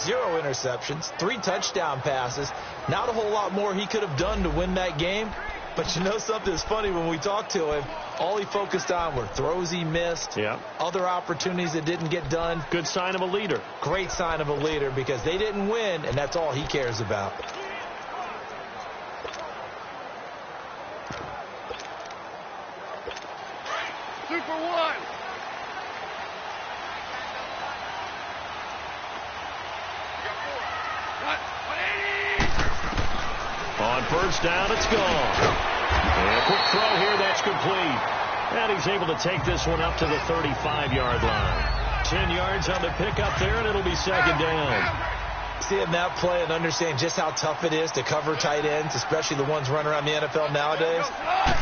0 interceptions, 3 touchdown passes. Not a whole lot more he could have done to win that game. But you know something's funny, when we talked to him, all he focused on were throws he missed, other opportunities that didn't get done. Good sign of a leader. Great sign of a leader, because they didn't win, and that's all he cares about. Super one. On first down, it's gone. And a quick throw here, that's complete. And he's able to take this one up to the 35-yard line. 10 yards on the pickup there, and it'll be second down. Seeing that play and understanding just how tough it is to cover tight ends, especially the ones running around the NFL nowadays,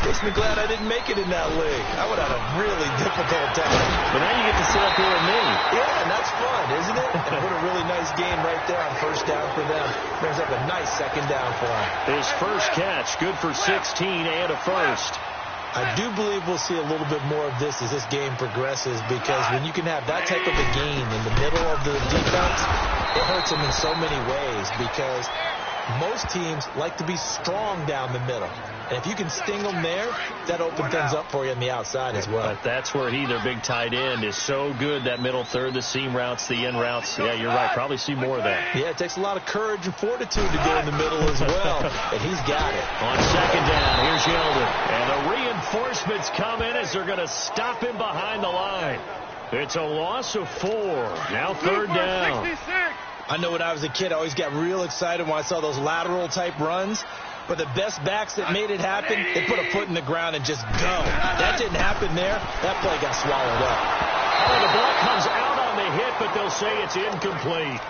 makes me glad I didn't make it in that league. I would have had a really difficult time. But now you get to sit up here with me. Yeah, and that's fun, isn't it? And what a really nice game right there on first down for them. Brings up a nice second down for him. His first catch, good for 16 and a first. I do believe we'll see a little bit more of this as this game progresses, because when you can have that type of a gain in the middle of the defense, it hurts them in so many ways, because most teams like to be strong down the middle. And if you can sting them there, that opens things up for you on the outside as well. But that's where their big tight end, is so good, that middle third, the seam routes, the in routes. Yeah, you're right. Probably see more of that. Yeah, it takes a lot of courage and fortitude to go in the middle as well. And he's got it. On second down, here's Yeldon. And the reinforcements come in as they're going to stop him behind the line. It's a loss of 4. Now third down. I know when I was a kid, I always got real excited when I saw those lateral type runs. But the best backs that made it happen, they put a foot in the ground and just go. That didn't happen there. That play got swallowed up. Oh, the ball comes out on the hit, but they'll say it's incomplete.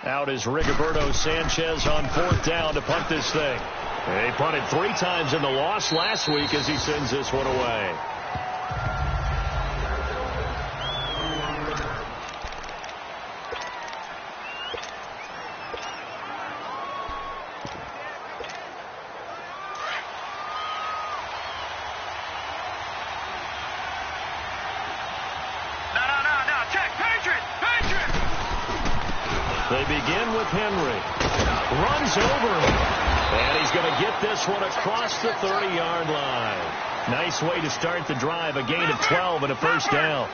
Out is Rigoberto Sanchez on fourth down to punt this thing. He punted 3 times in the loss last week as he sends this one away. They begin with Henry. Runs over him. And he's going to get this one across the 30-yard line. Nice way to start the drive. A gain of 12 and a first down.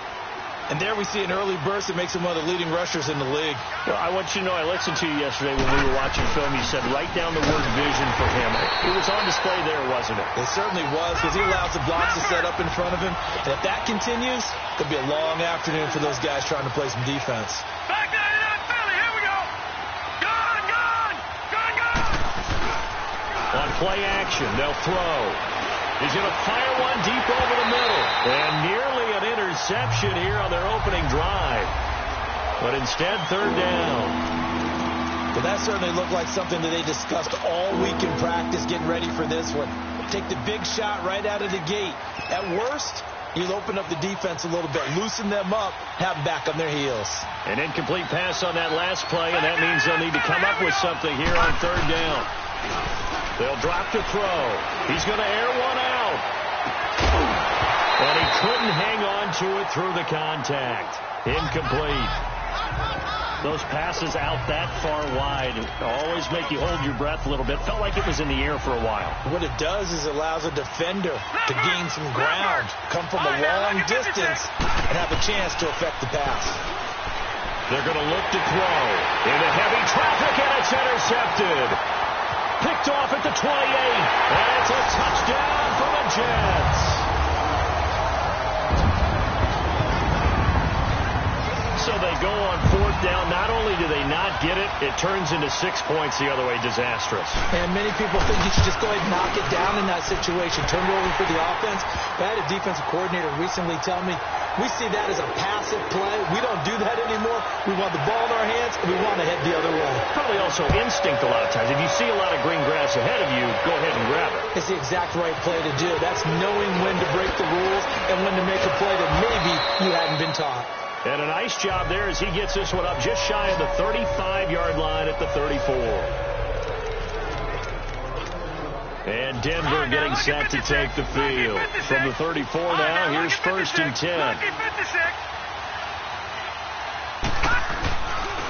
And there we see an early burst that makes him one of the leading rushers in the league. Well, I want you to know, I listened to you yesterday when we were watching film. You said write down the word vision for him. It was on display there, wasn't it? It certainly was, because he allows the blocks to set up in front of him. And if that continues, it could be a long afternoon for those guys trying to play some defense. Back there, Philly, here we go. Gone. On play action, they'll throw. He's going to fire one deep over the middle. And nearly an interception here on their opening drive. But instead, third down. But that certainly looked like something that they discussed all week in practice, getting ready for this one. Take the big shot right out of the gate. At worst, you'll open up the defense a little bit, loosen them up, have them back on their heels. An incomplete pass on that last play, and that means they'll need to come up with something here on third down. They'll drop to throw. He's going to air one out. And he couldn't hang on to it through the contact. Incomplete. Those passes out that far wide always make you hold your breath a little bit. Felt like it was in the air for a while. What it does is it allows a defender to gain some ground, come from a long distance, and have a chance to affect the pass. They're going to look to throw. Into heavy traffic, and it's intercepted. Picked off at the 28, and it's a touchdown for the Jets. So they go on fourth down. Not only do they not get it, it turns into 6 points the other way. Disastrous. And many people think you should just go ahead and knock it down in that situation. Turn it over for the offense. But I had a defensive coordinator recently tell me, we see that as a passive play. We don't do that anymore. We want the ball in our hands, and we want to head the other way. Probably also instinct a lot of times. If you see a lot of green grass ahead of you, go ahead and grab it. It's the exact right play to do. That's knowing when to break the rules and when to make a play that maybe you hadn't been taught. And a nice job there as he gets this one up just shy of the 35-yard line at the 34. And Denver getting set to take the field. From the 34 now, here's 1st and 10.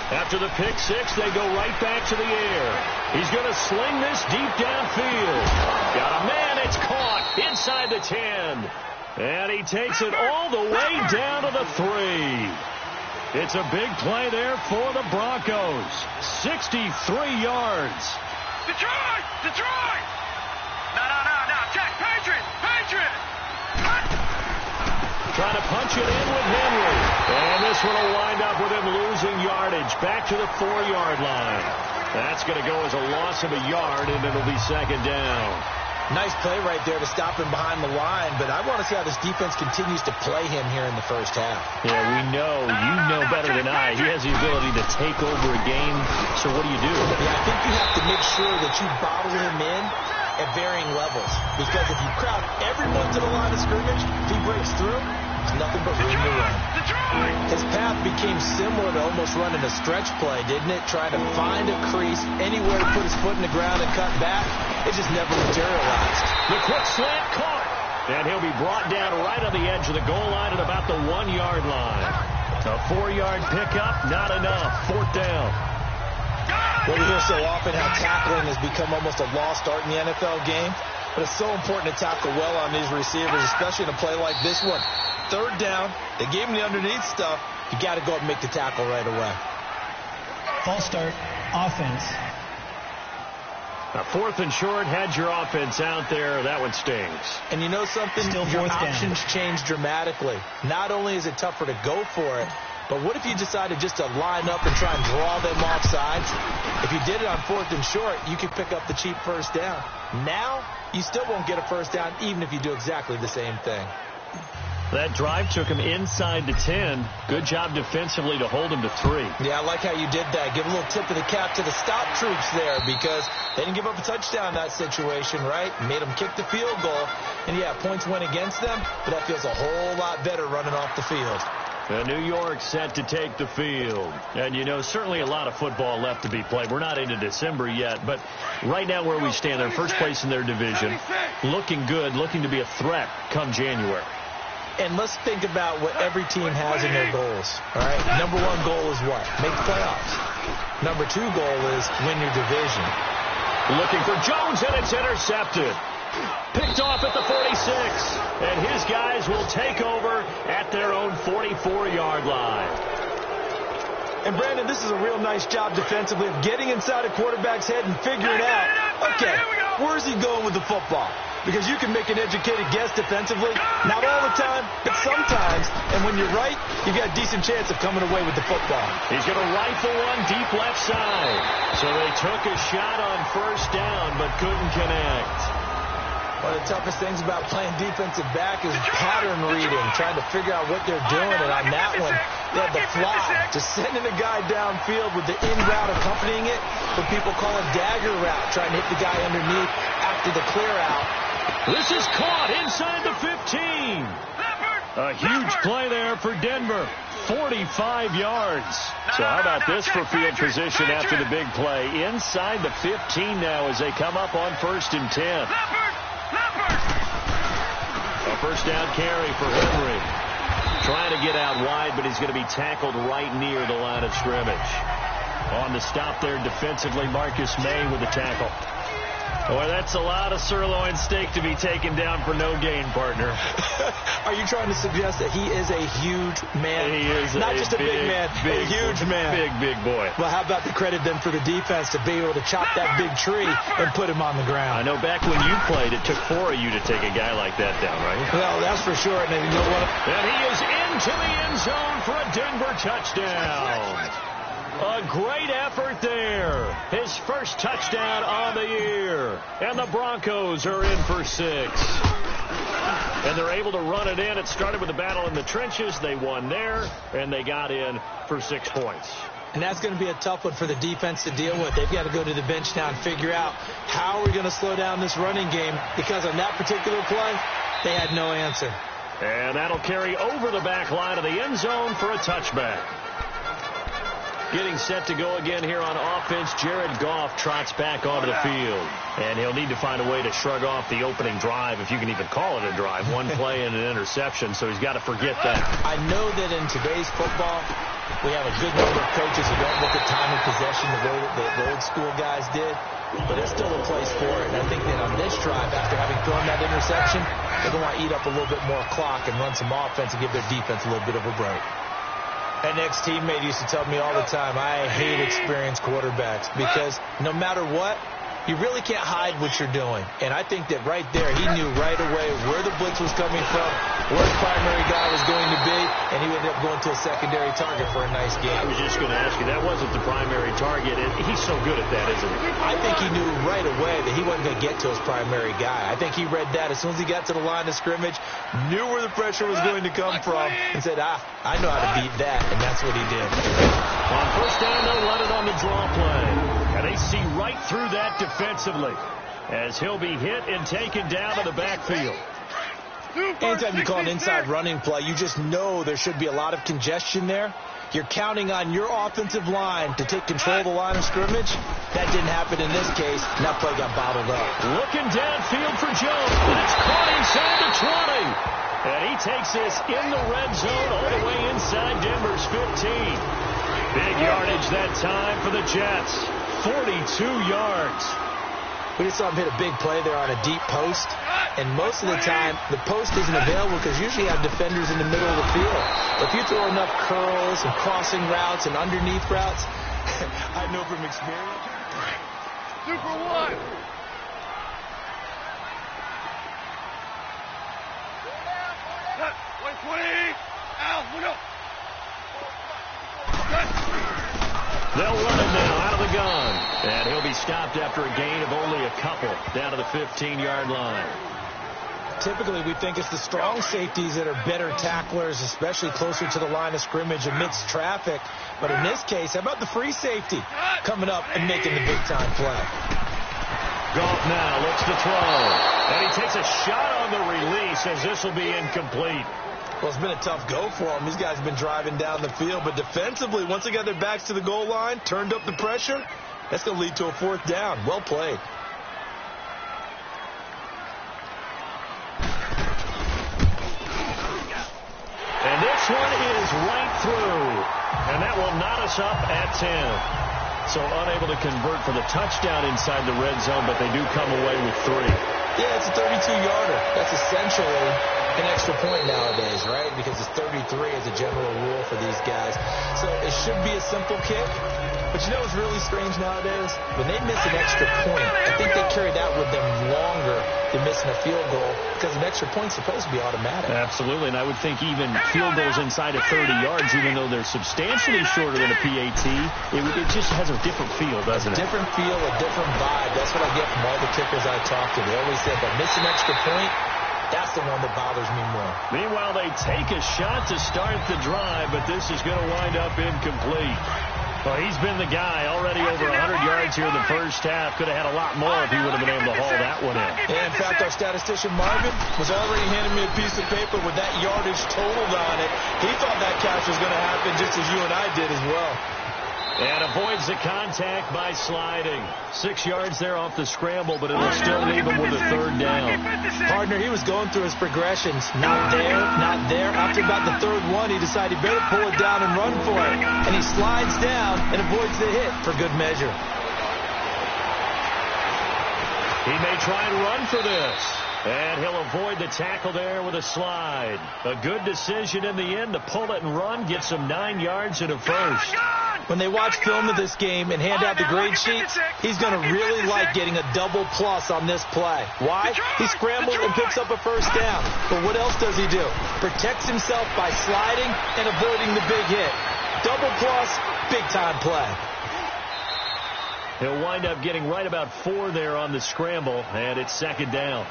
After the pick six, they go right back to the air. He's going to sling this deep downfield. Got a man, it's caught inside the 10. And he takes it all the way down to the 3. It's a big play there for the Broncos. 63 yards. Detroit! Detroit! No. Check. Patriot! Trying to punch it in with Henry. And this one will wind up with him losing yardage back to the 4-yard line. That's going to go as a loss of a yard, and it'll be 2nd down. Nice play right there to stop him behind the line, but I want to see how this defense continues to play him here in the first half. Yeah, you know better than I. He has the ability to take over a game, so what do you do? Yeah, I think you have to make sure that you bottle him in at varying levels, because if you crowd everyone to the line of scrimmage, if he breaks through, there's nothing but room to run. His path became similar to almost running a stretch play, didn't it? Trying to find a crease, anywhere to put his foot in the ground and cut back. It just never materialized. The quick slant caught. And he'll be brought down right on the edge of the goal line at about the 1-yard line. A 4-yard pickup, not enough. 4th down. Well, we hear so often how tackling has become almost a lost art in the NFL game. But it's so important to tackle well on these receivers, especially in a play like this one. 3rd down, they gave him the underneath stuff. You got to go up and make the tackle right away. False start, offense. A 4th and short, had your offense out there. That one stings. And you know something? Still your 4th options down. change dramatically. Not only is it tougher to go for it, but what if you decided just to line up and try and draw them off sides? If you did it on 4th and short, you could pick up the cheap 1st down. Now, you still won't get a 1st down even if you do exactly the same thing. That drive took him inside the 10. Good job defensively to hold him to 3. Yeah, I like how you did that. Give a little tip of the cap to the stop troops there, because they didn't give up a touchdown in that situation, right? Made them kick the field goal. And, yeah, points went against them, but that feels a whole lot better running off the field. New York set to take the field. And, certainly a lot of football left to be played. We're not into December yet, but right now where we stand, they're first place in their division. Looking good, looking to be a threat come January. And let's think about what every team has in their goals, all right? Number 1 goal is what? Make the playoffs. Number 2 goal is win your division. Looking for Jones, and it's intercepted. Picked off at the 46. And his guys will take over at their own 44-yard line. And, Brandon, this is a real nice job defensively of getting inside a quarterback's head and figuring out, okay, where's he going with the football? Because you can make an educated guess defensively. Not all the time, but sometimes. And when you're right, you've got a decent chance of coming away with the football. He's going to rifle one deep left side. So they took a shot on 1st down, but couldn't connect. One of the toughest things about playing defensive back is pattern reading, trying to figure out what they're doing. And on that one, they had the fly, just sending a guy downfield with the in route accompanying it, what people call a dagger route, trying to hit the guy underneath after the clear out. This is caught inside the 15. A huge play there for Denver. 45 yards. So how about this for field position after the big play? Inside the 15 now as they come up on 1st and 10. A 1st down carry for Henry. Trying to get out wide, but he's going to be tackled right near the line of scrimmage. On the stop there defensively, Marcus May with the tackle. Boy, that's a lot of sirloin steak to be taken down for no gain, partner. Are you trying to suggest that he is a huge man? He is not just a big man, a huge man. Big boy. Well, how about the credit then for the defense to be able to chop that big tree and put him on the ground? I know back when you played, it took 4 of you to take a guy like that down, right? Well, that's for sure. And you know what? And he is into the end zone for a Denver touchdown. A great effort there. His 1st touchdown on the year. And the Broncos are in for 6. And they're able to run it in. It started with a battle in the trenches. They won there, and they got in for 6 points. And that's going to be a tough one for the defense to deal with. They've got to go to the bench now and figure out how are we going to slow down this running game, because on that particular play, they had no answer. And that'll carry over the back line of the end zone for a touchback. Getting set to go again here on offense, Jared Goff trots back onto the field. And he'll need to find a way to shrug off the opening drive, if you can even call it a drive. One play and an interception, so he's got to forget that. I know that in today's football, we have a good number of coaches who don't look at time of possession the way that the old school guys did. But there's still a place for it. And I think that on this drive, after having thrown that interception, they're going to want to eat up a little bit more clock and run some offense and give their defense a little bit of a break. An ex-teammate used to tell me all the time, I hate experienced quarterbacks because no matter what, you really can't hide what you're doing. And I think that right there, he knew right away where the blitz was coming from, where his primary guy was going to be, and he ended up going to a secondary target for a nice game. I was just going to ask you, that wasn't the primary target. He's so good at that, isn't he? I think he knew right away that he wasn't going to get to his primary guy. I think he read that as soon as he got to the line of scrimmage, knew where the pressure was going to come from, and said, I know how to beat that, and that's what he did. On first down, they'll run it on the draw play. And they see right through that defensively as he'll be hit and taken down to the backfield. Anytime you call an inside running play, you just know there should be a lot of congestion there. You're counting on your offensive line to take control of the line of scrimmage. That didn't happen in this case, and that play got bottled up. Looking downfield for Jones, and it's caught inside the 20. And he takes this in the red zone all the way inside Denver's 15. Big yardage that time for the Jets. 42 yards. We just saw him hit a big play there on a deep post. And most of the time, the post isn't available because usually you have defenders in the middle of the field. If you throw enough curls and crossing routes and underneath routes, I know from experience. 2 for 1. Wait, 20. Out, window. They'll run him now out of the gun. And he'll be stopped after a gain of only a couple down to the 15-yard line. Typically, we think it's the strong safeties that are better tacklers, especially closer to the line of scrimmage amidst traffic. But in this case, how about the free safety coming up and making the big-time play? Goff now looks to throw. And he takes a shot on the release as this will be incomplete. Well, it's been a tough go for them. These guys have been driving down the field. But defensively, once they got their backs to the goal line, turned up the pressure, that's going to lead to a 4th down. Well played. And this one is right through. And that will knot us up at 10. So unable to convert for the touchdown inside the red zone, but they do come away with 3. Yeah, it's a 32-yarder. That's essentially an extra point nowadays, right? Because it's 33 as a general rule for these guys. So it should be a simple kick. But you know what's really strange nowadays? When they miss an extra point, I think they carry that with them longer than missing a field goal because an extra point's supposed to be automatic. Absolutely, and I would think even field goals inside of 30 yards, even though they're substantially shorter than a PAT, it just has a different feel, doesn't it? Different feel, a different vibe. That's what I get from all the kickers I talk to. They always say, if I miss an extra point, that's the one that bothers me more. Meanwhile, they take a shot to start the drive, but this is going to wind up incomplete. Well, he's been the guy already over 100 yards here in the first half. Could have had a lot more if he would have been able to haul that one in. Yeah, in fact, our statistician Marvin was already handing me a piece of paper with that yardage totaled on it. He thought that catch was going to happen just as you and I did as well. And avoids the contact by sliding. 6 yards there off the scramble, but it'll still leave him with a 3rd down. Partner, he was going through his progressions. Not there, not there. After about the 3rd one, he decided he better pull it down and run for it. And he slides down and avoids the hit for good measure. He may try and run for this. And he'll avoid the tackle there with a slide. A good decision in the end to pull it and run. Gets him 9 yards and a first. When they watch film of this game and hand out the grade sheets, he's going to really like getting a double plus on this play. Why? He scrambles and picks up a 1st down. But what else does he do? Protects himself by sliding and avoiding the big hit. Double plus, big-time play. He'll wind up getting right about 4 there on the scramble, and it's 2nd down.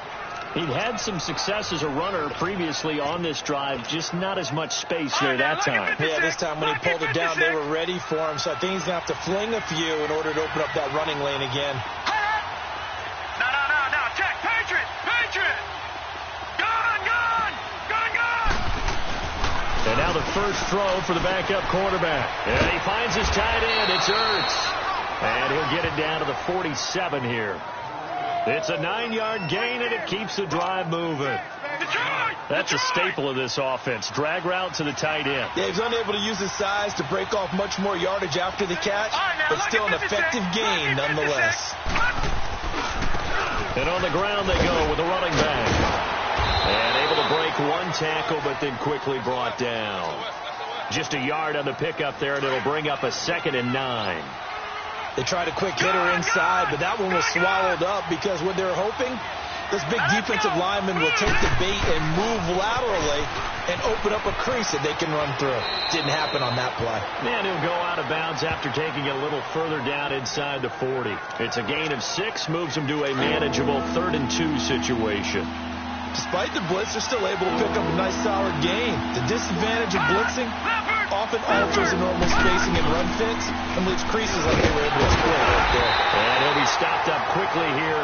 He'd had some success as a runner previously on this drive, just not as much space there that time. Yeah, this time when he pulled it down, they were ready for him. So I think he's going to have to fling a few in order to open up that running lane again. No. Check. Patriot. Gun. And And now the first throw for the backup quarterback. And he finds his tight end. It's Ertz. And he'll get it down to the 47 here. It's a 9-yard gain, and it keeps the drive moving. That's a staple of this offense. Drag route to the tight end. Yeah, he's unable to use his size to break off much more yardage after the catch, but still an effective gain nonetheless. And on the ground they go with the running back. And able to break one tackle, but then quickly brought down. Just a yard on the pickup there, and it'll bring up a 2nd and 9. They tried a quick hitter inside, but that one was swallowed up because what they're hoping, this big defensive lineman will take the bait and move laterally and open up a crease that they can run through. Didn't happen on that play. And he'll go out of bounds after taking it a little further down inside the 40. It's a gain of 6, moves him to a manageable 3rd and 2 situation. Despite the blitz, they're still able to pick up a nice solid gain. The disadvantage of blitzing often alters the normal spacing and run fits and leaves creases like they were able to exploit right there. And he'll be stopped up quickly here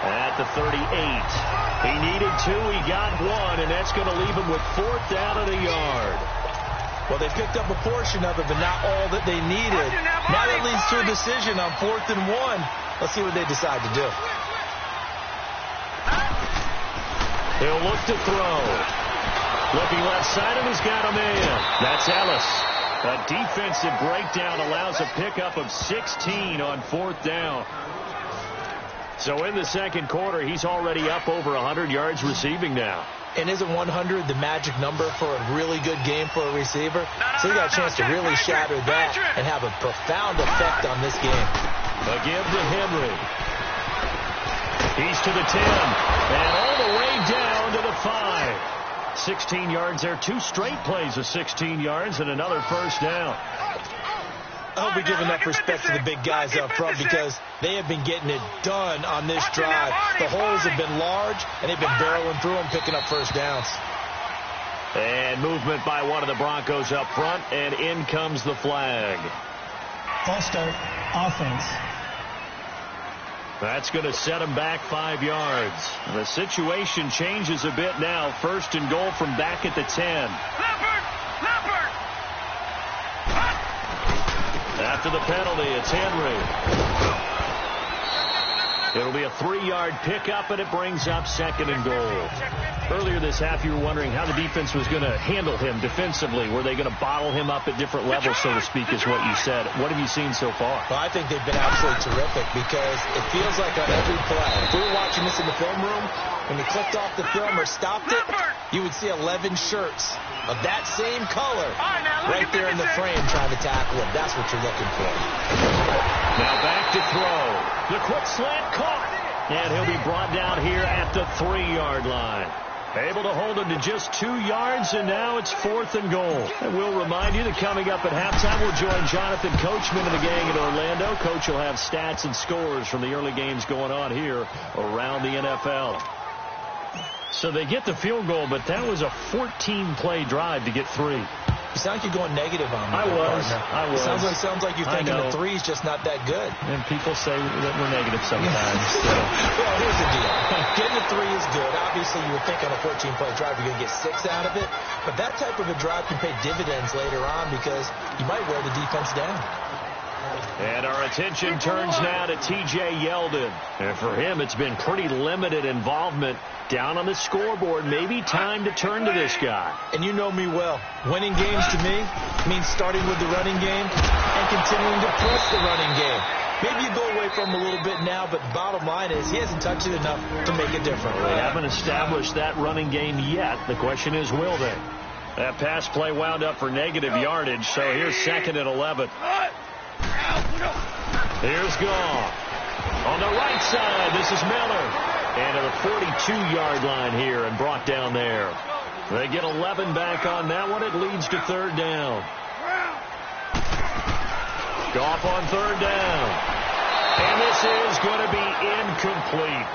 at the 38. He needed 2, he got 1, and that's going to leave him with 4th down and a yard. Well, they picked up a portion of it, but not all that they needed. Now that leads to a decision on 4th and 1. Let's see what they decide to do. He'll look to throw. Looking left side, and he's got a man. That's Ellis. A defensive breakdown allows a pickup of 16 on 4th down. So in the second quarter, he's already up over 100 yards receiving now. And isn't 100 the magic number for a really good game for a receiver? So he got a chance to really shatter that and have a profound effect on this game. A give to Henry. He's to the 10, and all the way down to the 5. 16 yards there, 2 straight plays of 16 yards and another first down. I hope we give enough respect to the big guys up front because they have been getting it done on this drive. The holes have been large, and they've been barreling through them, picking up first downs. And movement by one of the Broncos up front, and in comes the flag. False start, offense. That's going to set him back 5 yards. The situation changes a bit now. 1st and goal from back at the 10. After the penalty, it's Henry. It'll be a 3-yard pickup, and it brings up 2nd and goal. Earlier this half, you were wondering how the defense was going to handle him defensively. Were they going to bottle him up at different levels, so to speak, is what you said. What have you seen so far? Well, I think they've been absolutely terrific because it feels like on every play, if we were watching this in the film room, when they clicked off the film or stopped it, you would see 11 shirts of that same color right there in the frame trying to tackle him. That's what you're looking for. Now back to throw. The quick slant caught. And he'll be brought down here at the 3-yard line. Able to hold him to just 2 yards, and now it's 4th and goal. And we'll remind you that coming up at halftime, we'll join Jonathan Coachman and the gang in Orlando. Coach will have stats and scores from the early games going on here around the NFL. So they get the field goal, but that was a 14-play drive to get 3. You sound like you're going negative on me. I was. Sounds like you're thinking the 3's just not that good. And people say that we're negative sometimes. So. Well, here's the deal. Getting a 3 is good. Obviously, you would think on a 14-play drive you're going to get 6 out of it. But that type of a drive can pay dividends later on because you might wear the defense down. And our attention turns now to T.J. Yeldon. And for him, it's been pretty limited involvement down on the scoreboard. Maybe time to turn to this guy. And you know me well. Winning games to me means starting with the running game and continuing to press the running game. Maybe you go away from him a little bit now, but the bottom line is he hasn't touched it enough to make a difference. They haven't established that running game yet. The question is, will they? That pass play wound up for negative yardage, so here's 2nd and 11. Here's Goff. On the right side, this is Miller. And at the 42-yard line here and brought down there. They get 11 back on that one. It leads to 3rd down. Goff on 3rd down. And this is going to be incomplete.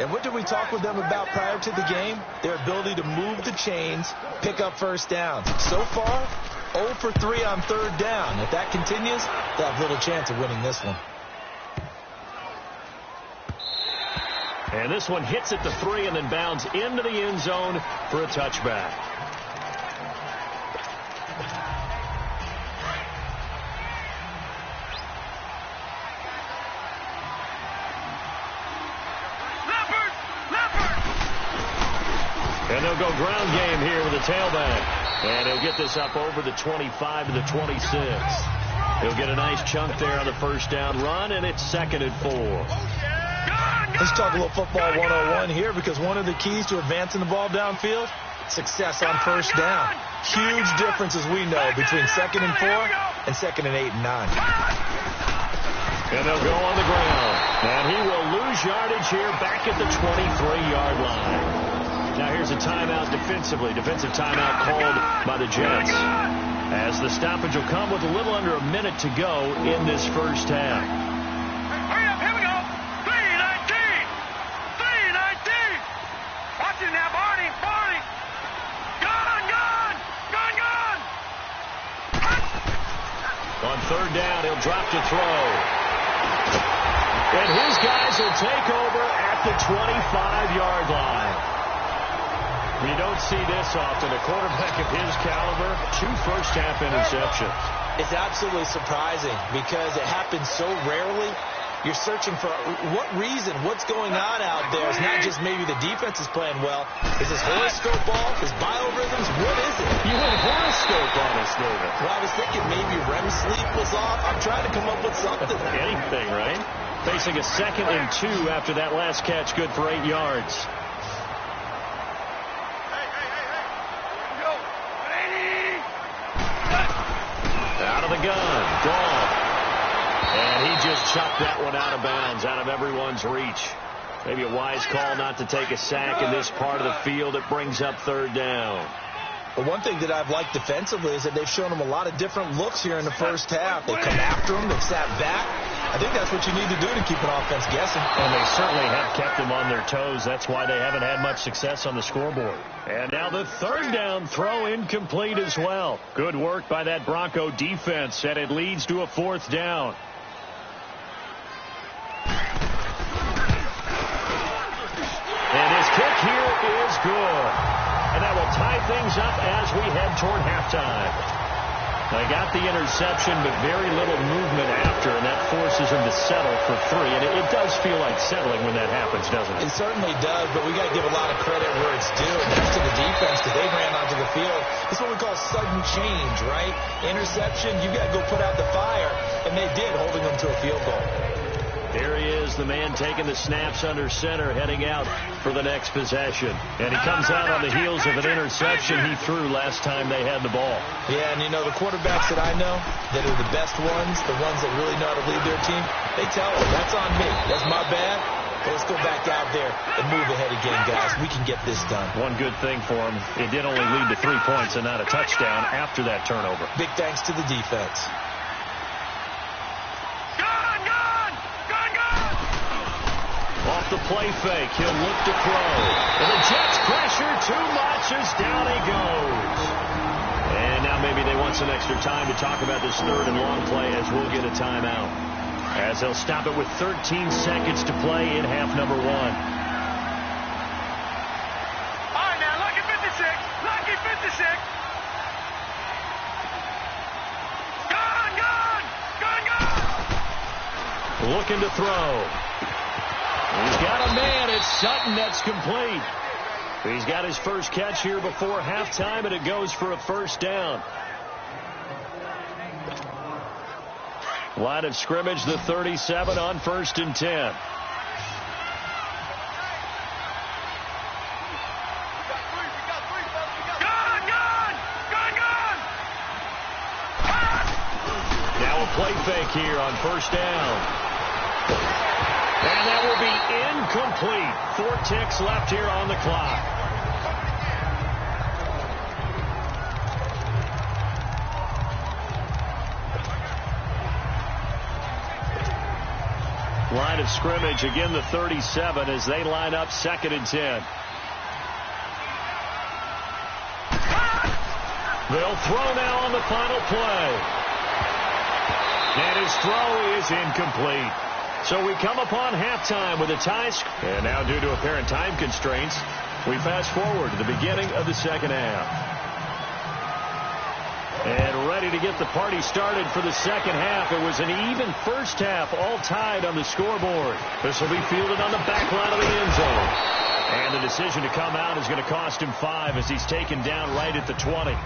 And what did we talk with them about prior to the game? Their ability to move the chains, pick up first downs. So far, 0 for 3 on 3rd down. If that continues, they'll have little chance of winning this one. And this one hits at the 3 and then bounds into the end zone for a touchback. And they'll go ground game here with the tailback. And he'll get this up over the 25 to the 26. He'll get a nice chunk there on the first down run, and it's 2nd and 4. Let's talk a little football 101 here, because one of the keys to advancing the ball downfield, success on first down. Huge difference, as we know, between 2nd and 4 and 2nd and 8 and 9. And they'll go on the ground. And he will lose yardage here back at the 23-yard line. Now here's a timeout defensively. Defensive timeout called by the Jets, as the stoppage will come with a little under a minute to go in this first half. Hurry up, here we go. 3:19. 3:19. Watch it now, Barney. Gone. On third down, he'll drop to throw. And his guys will take over at the 25-yard line. You don't see this often. A quarterback of his caliber, 2 first-half interceptions. It's absolutely surprising because it happens so rarely. You're searching for what reason, what's going on out there. It's not just maybe the defense is playing well. Is this horoscope off? Is biorhythms? What is it? You went horoscope on us, David. Well, I was thinking maybe REM sleep was off. I'm trying to come up with something. Anything, right? Facing a 2nd and 2 after that last catch, good for 8 yards. Out of the gun. Gone. And he just chucked that one out of bounds, out of everyone's reach. Maybe a wise call not to take a sack in this part of the field. It brings up third down. But one thing that I've liked defensively is that they've shown them a lot of different looks here in the first half. They come after them. They've sat back. I think that's what you need to do to keep an offense guessing. And they certainly have kept them on their toes. That's why they haven't had much success on the scoreboard. And now the third down throw incomplete as well. Good work by that Bronco defense, and it leads to a 4th down. And his kick here is good. And that will tie things up as we head toward halftime. They got the interception, but very little movement after, and that forces him to settle for 3. And it does feel like settling when that happens, doesn't it? It certainly does, but we got to give a lot of credit where it's due. And that's to the defense, because they ran onto the field. It's what we call sudden change, right? Interception, you got to go put out the fire, and they did, holding them to a field goal. Here he is, the man taking the snaps under center, heading out for the next possession. And he comes out on the heels of an interception he threw last time they had the ball. Yeah, and you know, the quarterbacks that I know that are the best ones, the ones that really know how to lead their team, they tell them, that's on me. That's my bad. But let's go back out there and move ahead again, guys. We can get this done. One good thing for him, it did only lead to 3 points and not a touchdown after that turnover. Big thanks to the defense. Off the play fake, he'll look to throw. And the Jets pressure too much as down he goes. And now maybe they want some extra time to talk about this 3rd and long play, as we'll get a timeout. As they'll stop it with 13 seconds to play in half number 1. All right, now, lucky 56. Lucky 56. Gone. Looking to throw. He's got a man. It's Sutton. That's complete. He's got his first catch here before halftime, and it goes for a 1st down. Line of scrimmage, the 37 on 1st and 10. Now a play fake here on 1st down. And that will be incomplete. 4 ticks left here on the clock. Line of scrimmage, again the 37 as they line up 2nd and 10. They'll throw now on the final play. And his throw is incomplete. So we come upon halftime with a tie. And now, due to apparent time constraints, we fast forward to the beginning of the 2nd half. And ready to get the party started for the 2nd half. It was an even first half, all tied on the scoreboard. This will be fielded on the back line of the end zone. And the decision to come out is going to cost him 5 as he's taken down right at the 20.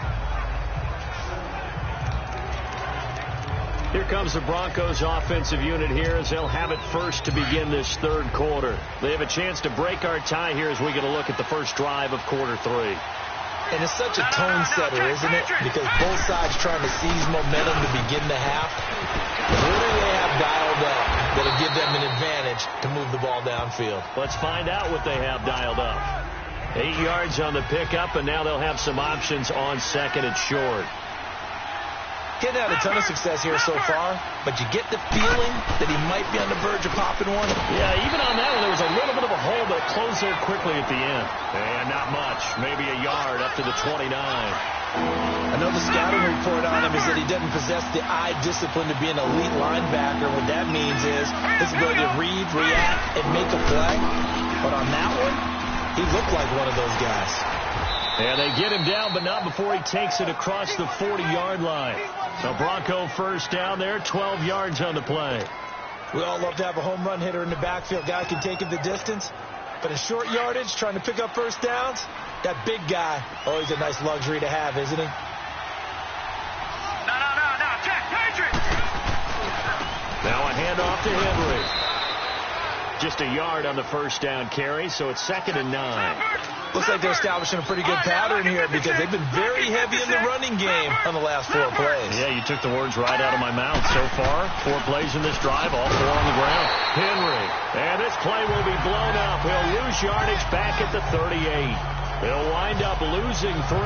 Here comes the Broncos offensive unit here as they'll have it first to begin this third quarter. They have a chance to break our tie here as we get a look at the first drive of quarter 3. And it's such a tone setter, isn't it? Because both sides trying to seize momentum to begin the half. What do they have dialed up that'll give them an advantage to move the ball downfield? Let's find out what they have dialed up. 8 yards on the pickup, and now they'll have some options on second and short. Getting had a ton of success here so far, but you get the feeling that he might be on the verge of popping one. Yeah, even on that one, there was a little bit of a hole, but it closed there quickly at the end. And not much, maybe a yard up to the 29. I know the scouting report on him is that he doesn't possess the eye discipline to be an elite linebacker. What that means is his ability to read, react, and make a play. But on that one, he looked like one of those guys. And they get him down, but not before he takes it across the 40-yard line. So Bronco first down there, 12 yards on the play. We all love to have a home run hitter in the backfield. Guy can take it the distance. But in short yardage, trying to pick up first downs, that big guy, always a nice luxury to have, isn't he? No, Jack, Patriot! Now a handoff to Henry. Just a yard on the first down carry, so it's 2nd and 9. Looks like they're establishing a pretty good pattern here because they've been very heavy in the running game on the last 4 plays. Yeah, you took the words right out of my mouth. So far, 4 plays in this drive, all 4 on the ground. Henry, and this play will be blown up. He'll lose yardage back at the 38. He'll wind up losing 3,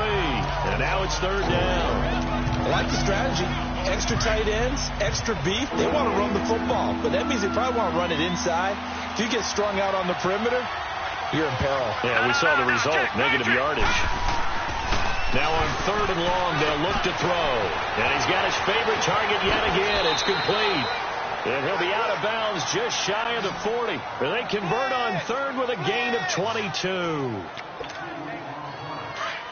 and now it's 3rd down. I like the strategy. Extra tight ends, extra beef. They want to run the football, but that means they probably want to run it inside. If you get strung out on the perimeter, you're in peril. Yeah, we saw the result, negative yardage. Now on 3rd and long, they'll look to throw. And he's got his favorite target yet again. It's complete. And he'll be out of bounds just shy of the 40. And they convert on 3rd with a gain of 22.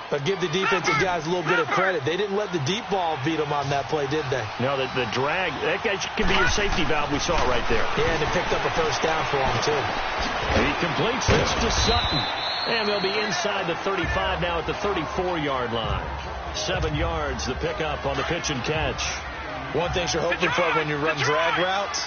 But give the defensive guys a little bit of credit. They didn't let the deep ball beat them on that play, did they? No, the drag, that guy can be your safety valve. We saw it right there. Yeah, and they picked up a first down for him, too. He completes this to Sutton. And they'll be inside the 35 now at the 34-yard line. 7 yards, the pickup on the pitch and catch. One thing you're hoping for when you run drag routes,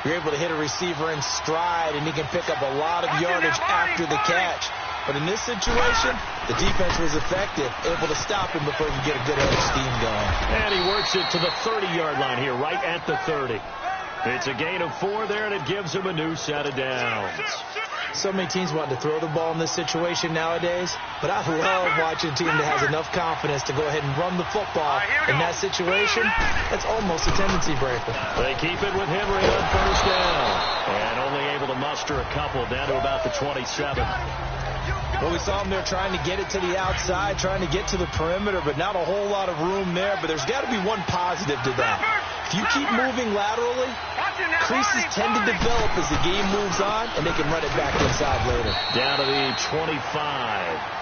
you're able to hit a receiver in stride, and he can pick up a lot of yardage after the catch. But in this situation, the defense was effective, able to stop him before he could get a good head of steam going. And he works it to the 30-yard line here, right at the 30. It's a gain of 4 there, and it gives him a new set of downs. So many teams want to throw the ball in this situation nowadays, but I love watching a team that has enough confidence to go ahead and run the football. In that situation, that's almost a tendency breaker. They keep it with Henry on first down, and only able to muster a couple down to about the 27. Well, we saw them there trying to get it to the outside, trying to get to the perimeter, but not a whole lot of room there. But there's got to be one positive to that. If you keep moving laterally, creases tend to develop as the game moves on, and they can run it back inside later. Down to the 25.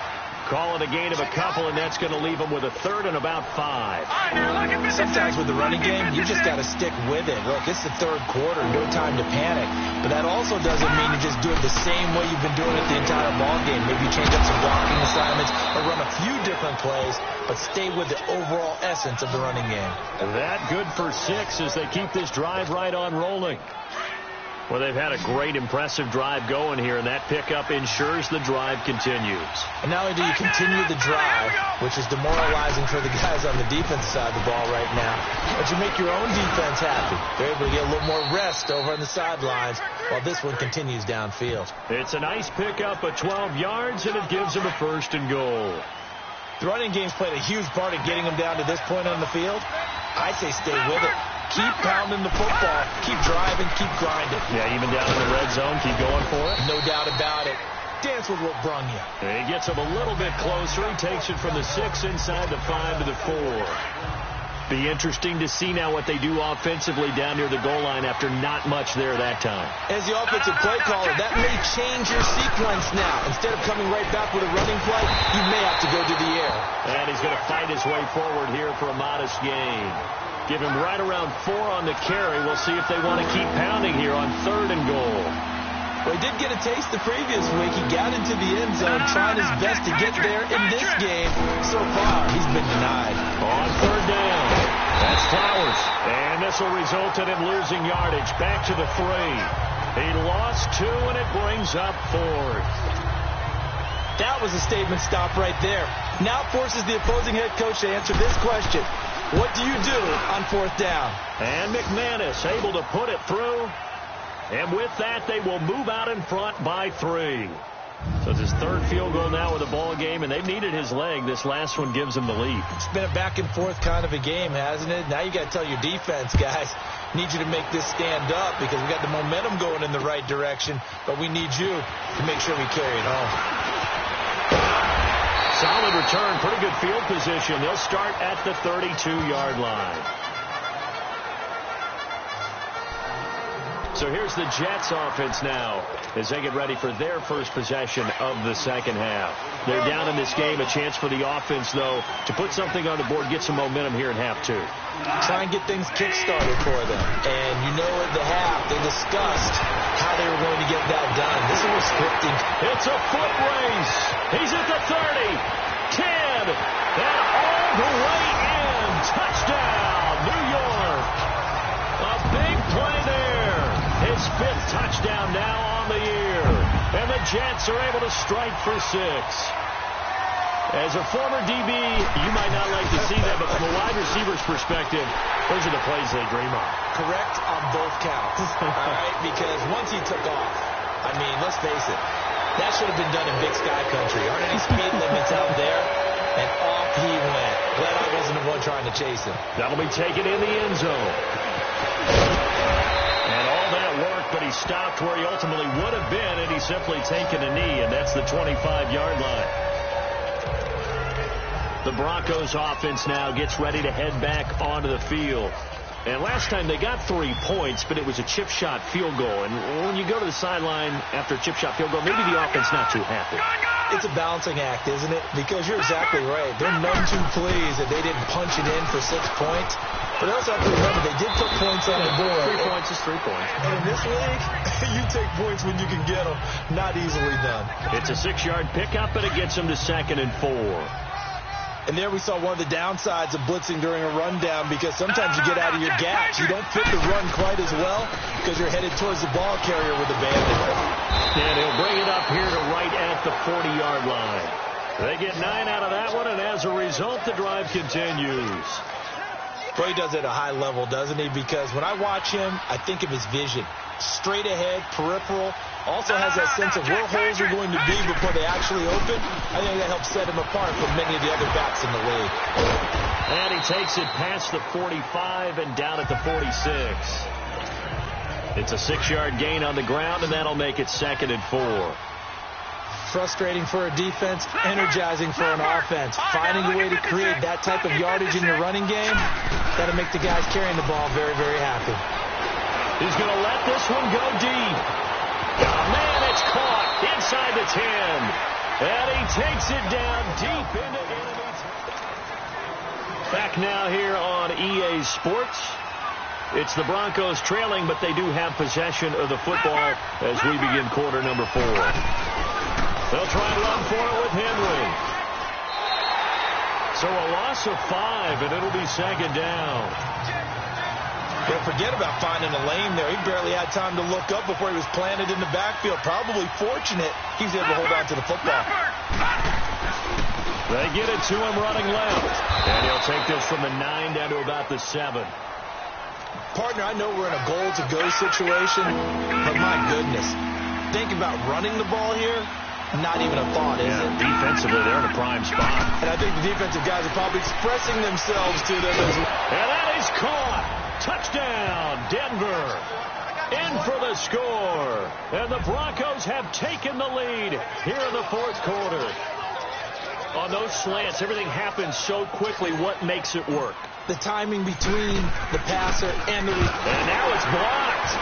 Call it a gain of a couple, and that's going to leave them with a 3rd and about 5. Sometimes with the running game, you just got to stick with it. Look, it's the 3rd quarter, no time to panic. But that also doesn't mean you just do it the same way you've been doing it the entire ball game. Maybe you change up some blocking assignments or run a few different plays, but stay with the overall essence of the running game. That good for 6 as they keep this drive right on rolling. Well, they've had a great, impressive drive going here, and that pickup ensures the drive continues. And not only do you continue the drive, which is demoralizing for the guys on the defensive side of the ball right now, but you make your own defense happy. They're able to get a little more rest over on the sidelines while this one continues downfield. It's a nice pickup of 12 yards, and it gives them a 1st and goal. The running game's played a huge part in getting them down to this point on the field. I say stay with it. Keep pounding the football. Keep driving. Keep grinding. Yeah, even down in the red zone, keep going for it. No doubt about it. Dance with what brung you. And he gets him a little bit closer. He takes it from the 6 inside the 5 to the 4. Be interesting to see now what they do offensively down near the goal line after not much there that time. As the offensive play caller, that may change your sequence now. Instead of coming right back with a running play, you may have to go to the air. And he's going to fight his way forward here for a modest gain. Give him right around 4 on the carry. We'll see if they want to keep pounding here on 3rd and goal. Well, he did get a taste the previous week. He got into the end zone trying his best to get there. In this game, so far, he's been denied. On third down, that's Flowers. And this will result in him losing yardage. Back to the 3. He lost 2, and it brings up 4th. That was a statement stop right there. Now forces the opposing head coach to answer this question. What do you do on 4th down? And McManus able to put it through. And with that, they will move out in front by 3. So it's his 3rd field goal now with the ball game, and they've needed his leg. This last one gives him the lead. It's been a back-and-forth kind of a game, hasn't it? Now you got to tell your defense, guys, need you to make this stand up because we got the momentum going in the right direction, but we need you to make sure we carry it home. Solid return, pretty good field position. They'll start at the 32-yard line. So here's the Jets offense now as they get ready for their first possession of the second half. They're down in this game. A chance for the offense, though, to put something on the board, get some momentum here in half 2. Try and get things kick-started for them. And you know at the half, they discussed how they were going to get that done. This is scripting. It's a foot race. He's at the 30, 10, and all the way in. Touchdown, New York. A big play there. His 5th touchdown now on the year. And the Jets are able to strike for 6. As a former DB, you might not like to see that, but from a wide receiver's perspective, those are the plays they dream of. Correct on both counts. All right, because once he took off, I mean, let's face it, that should have been done in Big Sky Country. Aren't any speed limits out there? And off he went. Glad I wasn't the one trying to chase him. That'll be taken in the end zone. And all that work, but he stopped where he ultimately would have been, and he's simply taken a knee, and that's the 25-yard line. The Broncos offense now gets ready to head back onto the field. And last time they got 3 points, but it was a chip shot field goal. And when you go to the sideline after a chip shot field goal, maybe the offense not too happy. It's a balancing act, isn't it? Because you're exactly right. They're none too pleased that they didn't punch it in for 6 points. But also have to remember, they did put points on the board. 3 points is 3 points. And in this league, you take points when you can get them. Not easily done. It's a 6-yard pickup, and it gets them to 2nd and 4. And there we saw one of the downsides of blitzing during a rundown because sometimes you get out of your gaps. You don't fit the run quite as well because you're headed towards the ball carrier with a bandit. And he'll bring it up here to right at the 40-yard line. They get 9 out of that one, and as a result, the drive continues. Well, he does it at a high level, doesn't he? Because when I watch him, I think of his vision. Straight ahead, peripheral. Also has that sense of where holes are going to be before they actually open. I think that helps set him apart from many of the other backs in the league. And he takes it past the 45 and down at the 46. It's a 6-yard gain on the ground, and that'll make it 2nd and 4. Frustrating for a defense, energizing for an offense. Finding a way to create that type of yardage in your running game, that'll make the guys carrying the ball very, very happy. He's going to let this one go deep. Oh, man, it's caught inside the 10. And he takes it down deep into enemy territory. Back now here on EA Sports. It's the Broncos trailing, but they do have possession of the football as we begin quarter number 4. They'll try to run for it with Henry. So a loss of 5, and it'll be 2nd down. Don't forget about finding a lane there. He barely had time to look up before he was planted in the backfield. Probably fortunate he was able to hold on to the football. They get it to him running left. And he'll take this from the 9 down to about the 7. Partner, I know we're in a goal-to-go situation, but my goodness. Think about running the ball here. Not even a thought, is it? Defensively, they're in a prime spot. And I think the defensive guys are probably expressing themselves to them as well. And that is caught. Touchdown, Denver. In for the score. And the Broncos have taken the lead here in the 4th quarter. On those slants, everything happens so quickly. What makes it work? The timing between the passer and the... And now it's blocked.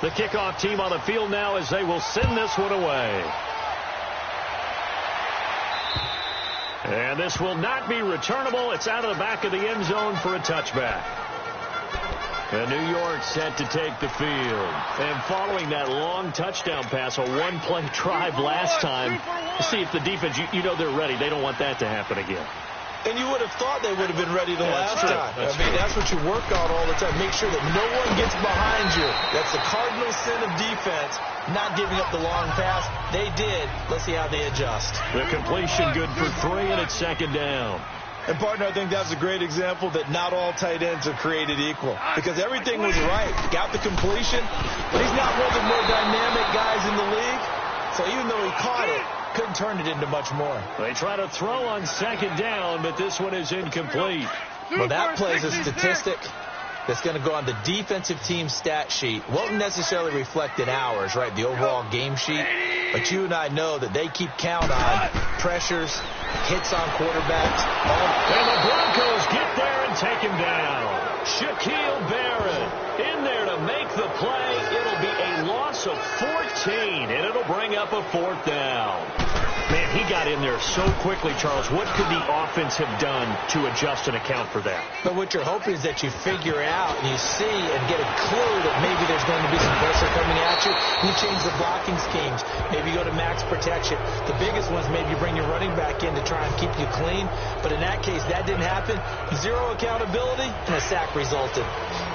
The kickoff team on the field now as they will send this one away. And this will not be returnable. It's out of the back of the end zone for a touchback. And New York set to take the field. And following that long touchdown pass, a one-play drive last time, see if the defense, you know they're ready. They don't want that to happen again. And you would have thought they would have been ready the last true. time. That's what you work on all the time. Make sure that no one gets behind you. That's the cardinal sin of defense, not giving up the long pass. They did. Let's see how they adjust. The completion good for 3, and it's second down. And, partner, I think that's a great example that not all tight ends are created equal. Because everything was right. Got the completion, but he's not one of the more dynamic guys in the league. So even though he caught it, couldn't turn it into much more. They try to throw on second down, but this one is incomplete. Well, that plays a statistic that's going to go on the defensive team stat sheet. Won't necessarily reflect in ours, right, the overall game sheet. But you and I know that they keep count on pressures, hits on quarterbacks. And the Broncos get there and take him down. Shaquille Barrett in there to make the play. It'll be a loss of 14, and it'll bring up a 4th down. Man, he got in there so quickly, Charles. What could the offense have done to adjust and account for that? But what you're hoping is that you figure out and you see and get a clue that maybe there's going to be some pressure coming at you. You change the blocking schemes. Maybe you go to max protection. The biggest ones, maybe you bring your running back in to try and keep you clean. But in that case, that didn't happen. Zero accountability, and a sack resulted.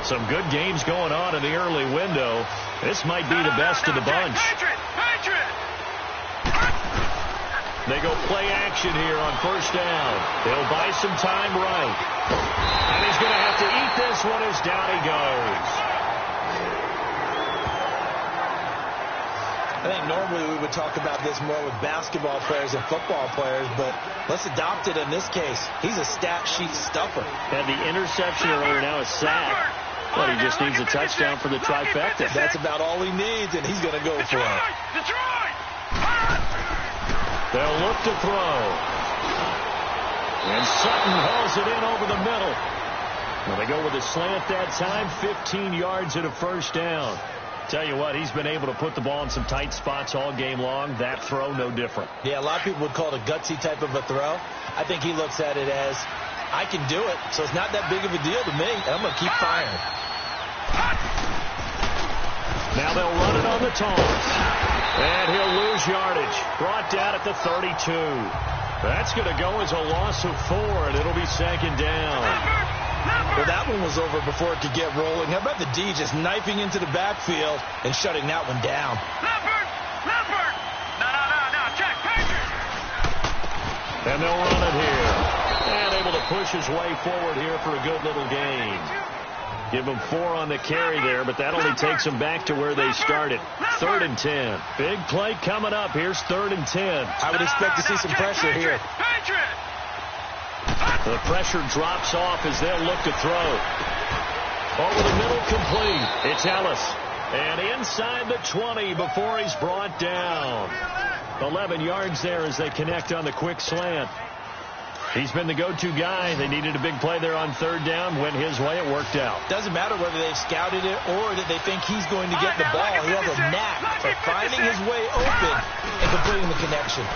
Some good games going on in the early window. This might be the best of the bunch. They go play action here on first down. They'll buy some time right. And he's going to have to eat this one as down he goes. I think normally we would talk about this more with basketball players and football players, but let's adopt it in this case. He's a stat sheet stuffer. Had the interception earlier, now a sack. But he just needs a touchdown for the trifecta. That's about all he needs, and he's going to go for it. They'll look to throw. And Sutton hauls it in over the middle. Well, they go with a slant that time, 15 yards and a first down. Tell you what, he's been able to put the ball in some tight spots all game long. That throw, no different. Yeah, a lot of people would call it a gutsy type of a throw. I think he looks at it as, I can do it, so it's not that big of a deal to me, and I'm going to keep firing. Now they'll run it on the toss. And he'll lose yardage. Brought down at the 32. That's going to go as a loss of 4, and it'll be second down. Well, that one was over before it could get rolling. How about the D just knifing into the backfield and shutting that one down? And they'll run it here. And able to push his way forward here for a good little gain. Give him 4 on the carry there, but that only takes them back to where they started. 3rd and 10. Big play coming up. Here's 3rd and 10. I would expect to see some pressure here. The pressure drops off as they'll look to throw. Over the middle, complete. It's Ellis. And inside the 20 before he's brought down. 11 yards there as they connect on the quick slant. He's been the go-to guy. They needed a big play there on 3rd down. Went his way. It worked out. Doesn't matter whether they've scouted it or that they think he's going to get the ball. He has a knack for finding his way open and completing the connection.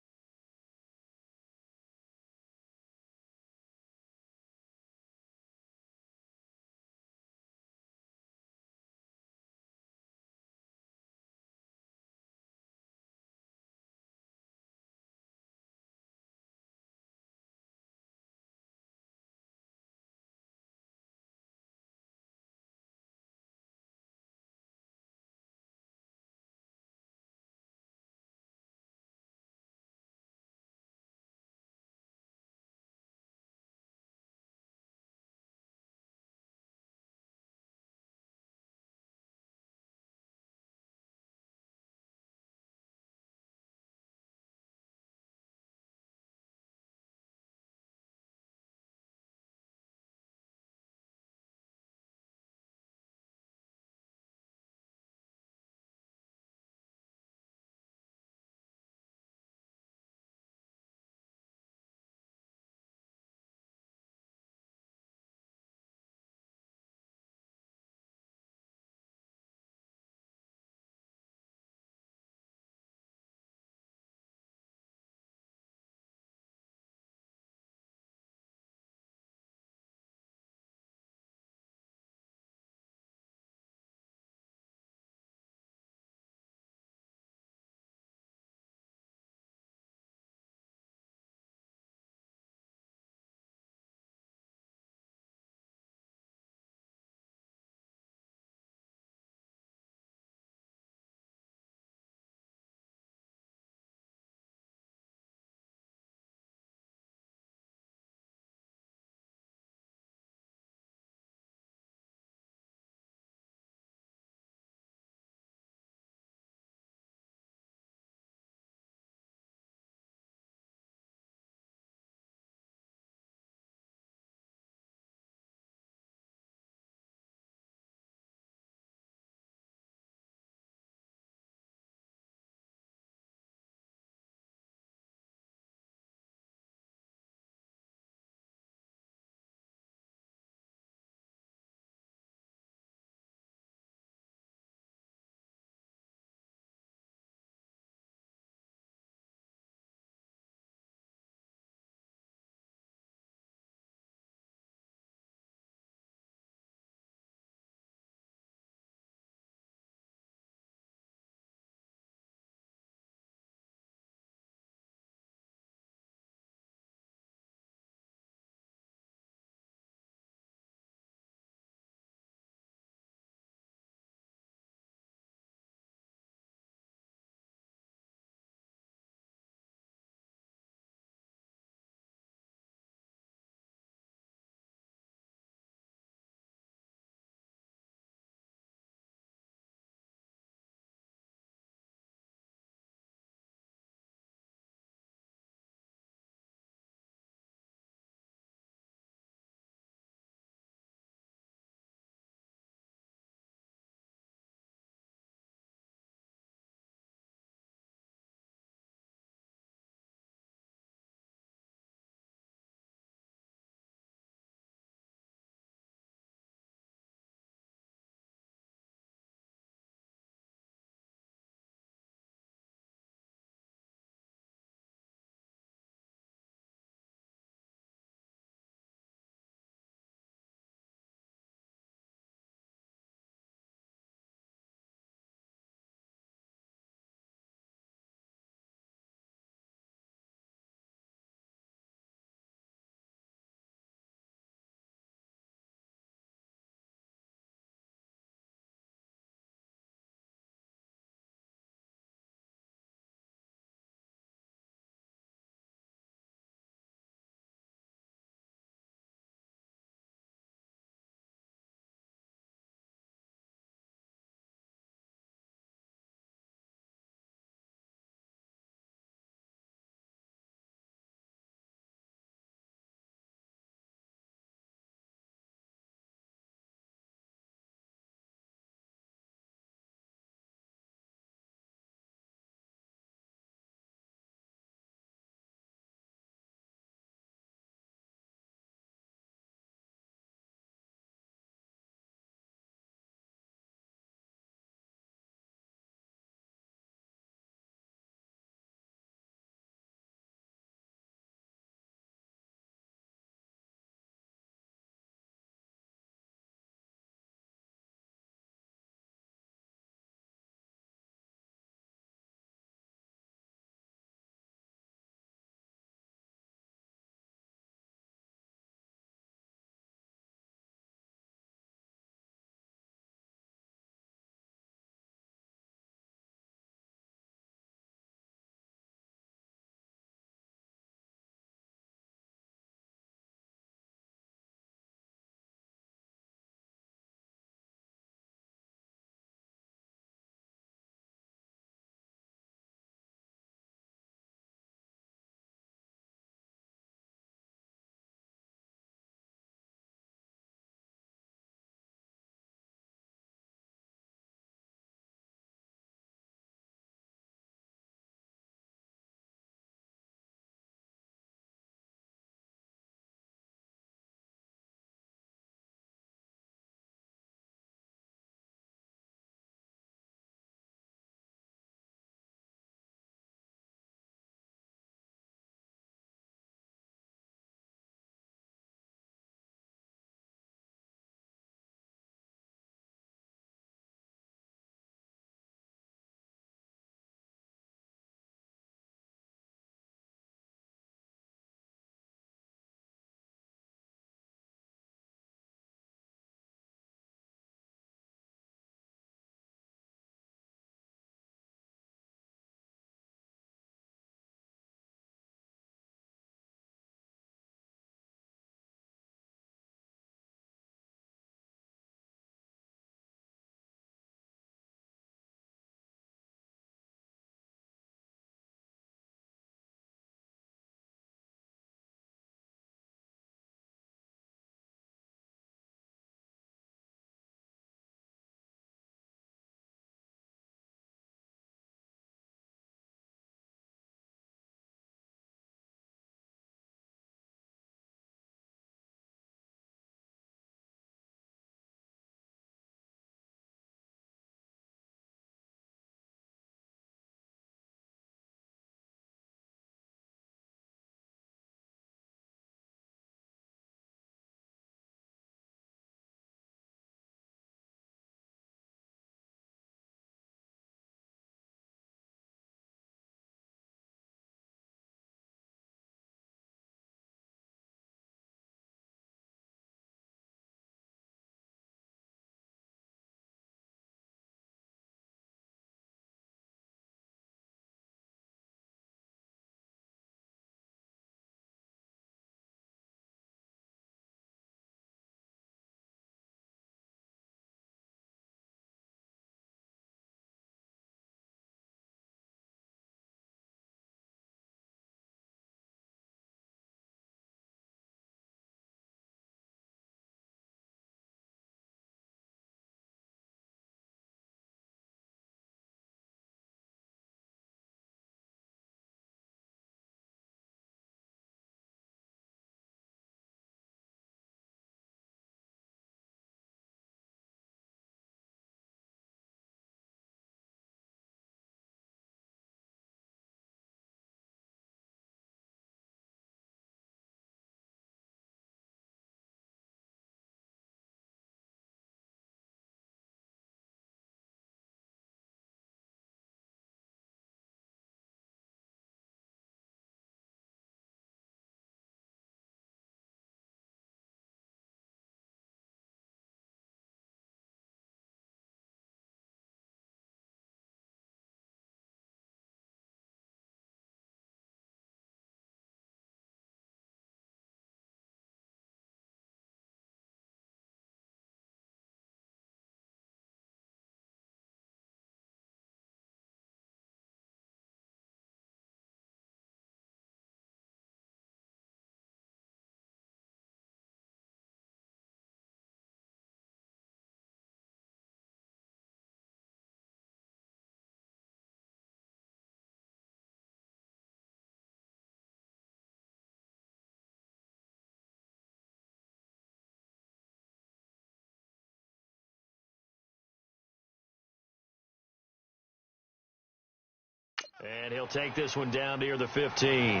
And he'll take this one down near the 15.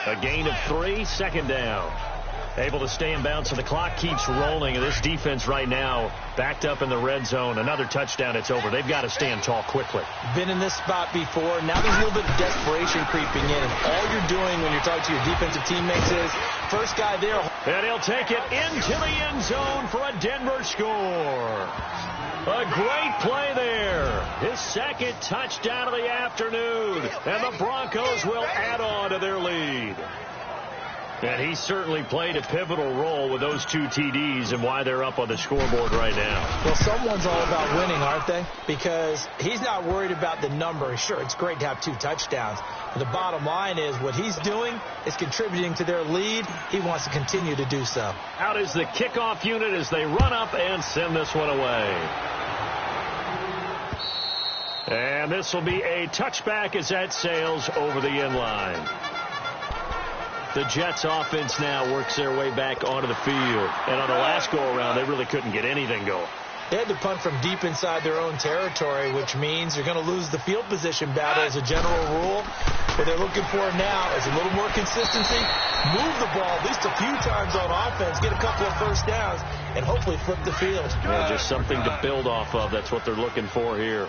A gain of 3, second down. Able to stay in bounds, so the clock keeps rolling. And this defense right now backed up in the red zone. Another touchdown, it's over. They've got to stand tall quickly. Been in this spot before. Now there's a little bit of desperation creeping in. And all you're doing when you're talking to your defensive teammates is, first guy there. And he'll take it into the end zone for a Denver score. A great play there. His second touchdown of the afternoon. And the Broncos will add on to their lead. And he certainly played a pivotal role with those 2 TDs and why they're up on the scoreboard right now. Well, someone's all about winning, aren't they? Because he's not worried about the number. Sure, it's great to have 2 touchdowns. But the bottom line is what he's doing is contributing to their lead. He wants to continue to do so. Out is the kickoff unit as they run up and send this one away. And this will be a touchback as that sails over the end line. The Jets offense now works their way back onto the field. And on the last go-around, they really couldn't get anything going. They had to punt from deep inside their own territory, which means you're going to lose the field position battle as a general rule. What they're looking for now is a little more consistency, move the ball at least a few times on offense, get a couple of first downs, and hopefully flip the field. Yeah, just something to build off of. That's what they're looking for here.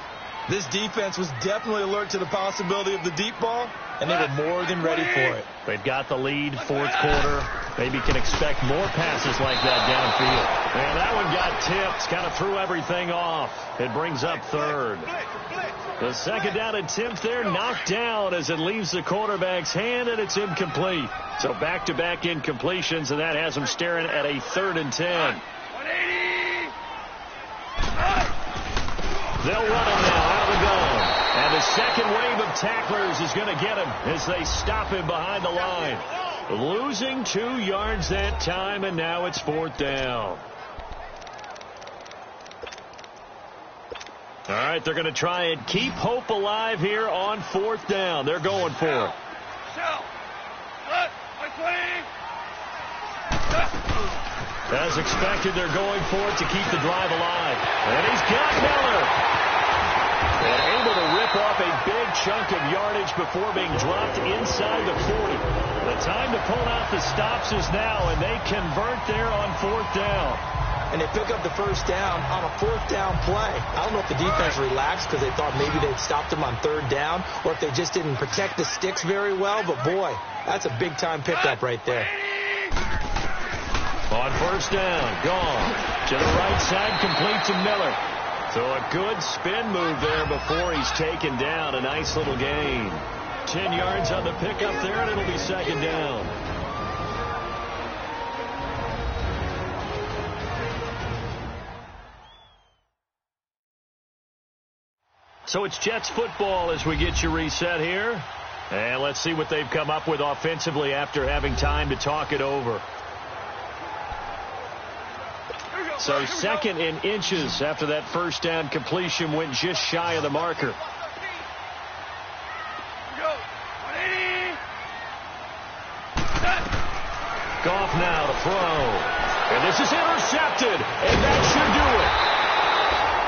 This defense was definitely alert to the possibility of the deep ball, and they were more than ready for it. They've got the lead, fourth quarter. Maybe can expect more passes like that downfield. And that one got tipped, kind of threw everything off. It brings up third. The second down attempt there knocked down as it leaves the quarterback's hand, and it's incomplete. So back-to-back incompletions, and that has them staring at a 3rd and 10. They'll run him now out of the gun. And the second wave of tacklers is going to get him as they stop him behind the line. Losing 2 yards that time, and now it's 4th down. All right, they're going to try and keep hope alive here on 4th down. They're going for it. As expected, they're going for it to keep the drive alive. And he's got Miller. And able to rip off a big chunk of yardage before being dropped inside the 40. The time to pull out the stops is now, and they convert there on 4th down. And they pick up the first down on a 4th down play. I don't know if the defense relaxed because they thought maybe they'd stopped them on 3rd down, or if they just didn't protect the sticks very well. But, boy, that's a big-time pickup right there. On 1st down, gone. To the right side, complete to Miller. So a good spin move there before he's taken down. A nice little gain. 10 yards on the pickup there, and it'll be 2nd down. So it's Jets football as we get you reset here. And let's see what they've come up with offensively after having time to talk it over. So 2nd in inches after that first down completion went just shy of the marker. Goff now to throw. And this is intercepted. And that should do it.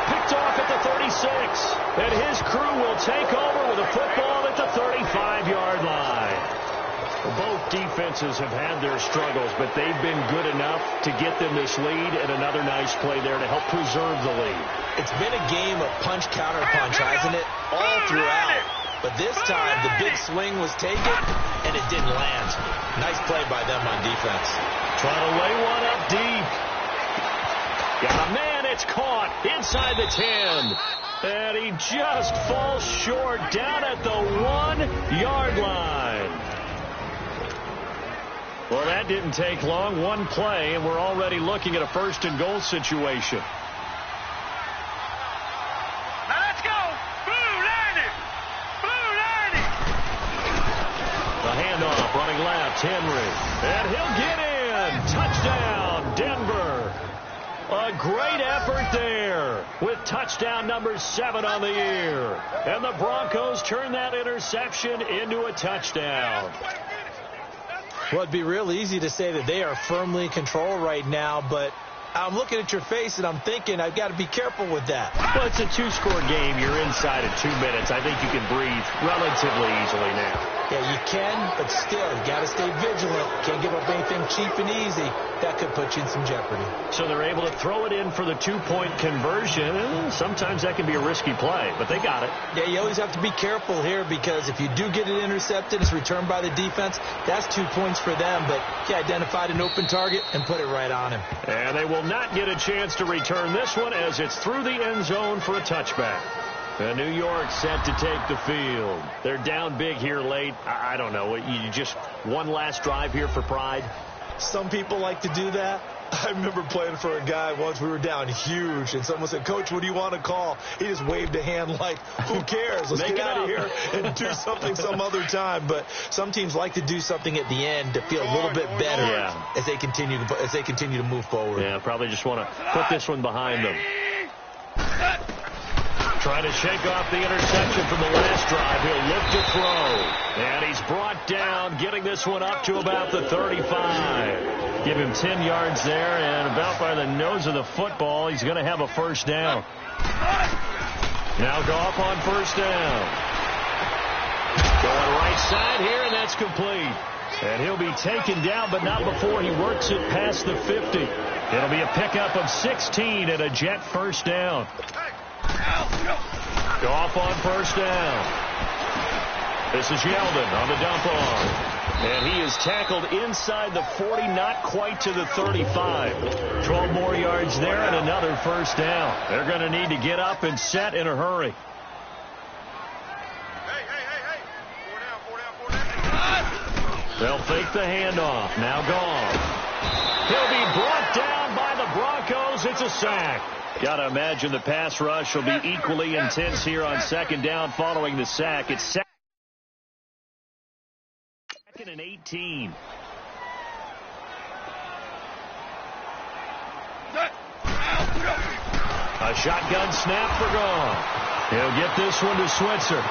Picked off at the 36. And his crew will take over with a football at the 35-yard line. Both defenses have had their struggles, but they've been good enough to get them this lead, and another nice play there to help preserve the lead. It's been a game of punch-counter-punch, hasn't it? All throughout. But this time, the big swing was taken, and it didn't land. Nice play by them on defense. Trying to lay one up deep. Got a man, it's caught inside the 10. And he just falls short down at the 1-yard line. Well, that didn't take long. One play, and we're already looking at a 1st and goal situation. Now let's go. Blue 90. Blue 90. The handoff, running left, Henry. And he'll get in. Touchdown, Denver. A great effort there with touchdown number 7 on the year. And the Broncos turn that interception into a touchdown. Well, it'd be real easy to say that they are firmly in control right now, but I'm looking at your face, and I'm thinking I've got to be careful with that. Well, it's a two-score game. You're inside of 2 minutes. I think you can breathe relatively easily now. Yeah, you can, but still, you got to stay vigilant. Can't give up anything cheap and easy. That could put you in some jeopardy. So they're able to throw it in for the two-point conversion. Sometimes that can be a risky play, but they got it. Yeah, you always have to be careful here because if you do get it intercepted, it's returned by the defense. That's 2 points for them, but he identified an open target and put it right on him. And they will not get a chance to return this one as it's through the end zone for a touchback. And New York set to take the field. They're down big here late. I don't know. You just one last drive here for pride? Some people like to do that. I remember playing for a guy once. We were down huge, and someone said, "Coach, what do you want to call?" He just waved a hand like, who cares? Let's get out of here and do something some other time. But some teams like to do something at the end to feel a little bit better as they continue to move forward. Yeah, probably just want to put this one behind them. Trying to shake off the interception from the last drive. He'll look to throw. And he's brought down, getting this one up to about the 35. Give him 10 yards there, and about by the nose of the football, he's going to have a first down. Now Goff on first down. Going right side here, and that's complete. And he'll be taken down, but not before he works it past the 50. It'll be a pickup of 16 and a Jet first down. Goff on first down. This is Yeldon on the dump off. And he is tackled inside the 40, not quite to the 35. 12 more yards there and another first down. They're going to need to get up and set in a hurry. They'll fake the handoff. Now Goff. He'll be brought down by the Broncos. It's a sack. Got to imagine the pass rush will be equally intense here on second down following the sack. It's second and 18. A shotgun snap for Goff. He'll get this one to Switzer.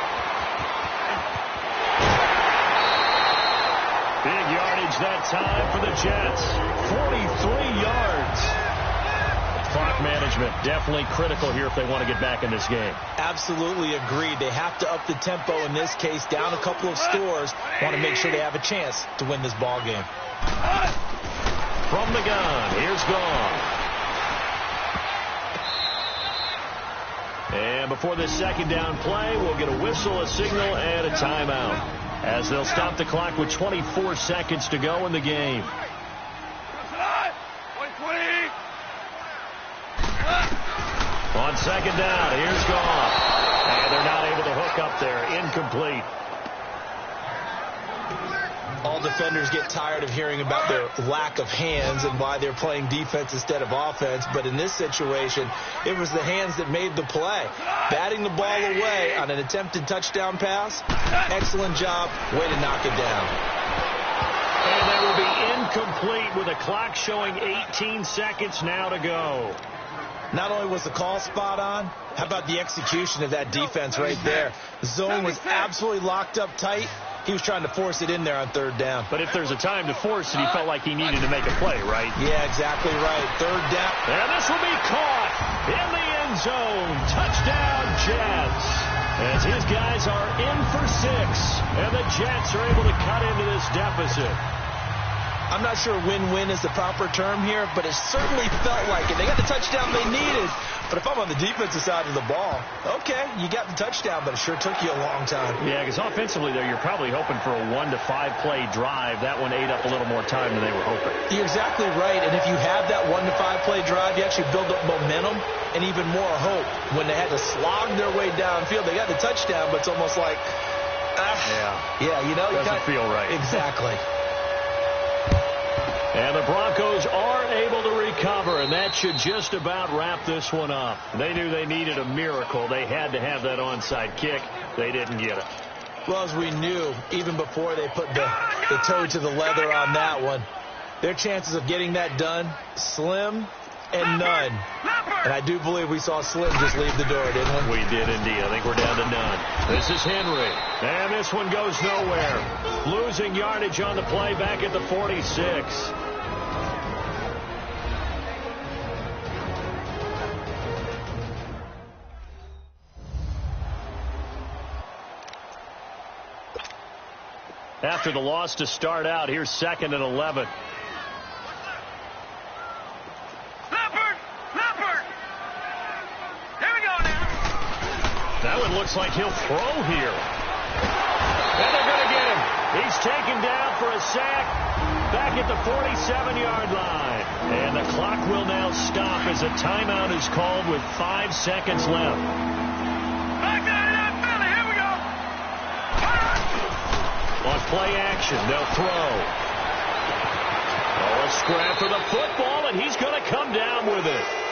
Big yardage that time for the Jets. 43 yards. Clock management definitely critical here if they want to get back in this game. Absolutely agreed. They have to up the tempo in this case, down a couple of scores. Want to make sure they have a chance to win this ball game. From the gun, here's Goff. And before this second down play, we'll get a whistle, a signal, and a timeout, as they'll stop the clock with 24 seconds to go in the game. On second down, here's Goff. And they're not able to hook up there. Incomplete. All defenders get tired of hearing about their lack of hands and why they're playing defense instead of offense. But in this situation, it was the hands that made the play. Batting the ball away on an attempted touchdown pass. Excellent job. Way to knock it down. And that will be incomplete with a clock showing 18 seconds now to go. Not only was the call spot on, how about the execution of that defense right there? The zone was absolutely locked up tight. He was trying to force it in there on third down. But if there's a time to force it, he felt like he needed to make a play, right? Yeah, exactly right. Third down. And this will be caught in the end zone. Touchdown, Jets. As his guys are in for 6, and the Jets are able to cut into this deficit. I'm not sure win-win is the proper term here, but it certainly felt like it. They got the touchdown they needed. But if I'm on the defensive side of the ball, okay, you got the touchdown, but it sure took you a long time. Yeah, because offensively there, you're probably hoping for a 1 to 5 play drive. That one ate up a little more time than they were hoping. You're exactly right. And if you have that 1 to 5 play drive, you actually build up momentum and even more hope. When they had to slog their way downfield, they got the touchdown, but it's almost like, yeah, you know, doesn't feel right. Exactly. And the Broncos are able to recover, and that should just about wrap this one up. They knew they needed a miracle. They had to have that onside kick. They didn't get it. Well, as we knew, even before they put the toe to the leather on that one, their chances of getting that done, slim and none. And I do believe we saw Slim just leave the door, didn't we? We did indeed. I think we're down to none. This is Henry. And this one goes nowhere. Losing yardage on the play back at the 46. after the loss to start out. Here's 2nd and 11. That one looks like he'll throw here. And they're going to get him. He's taken down for a sack back at the 47-yard line. And the clock will now stop as a timeout is called with 5 seconds left. Here we go. On play action, they'll throw. Oh, a scrap for the football, and he's going to come down with it.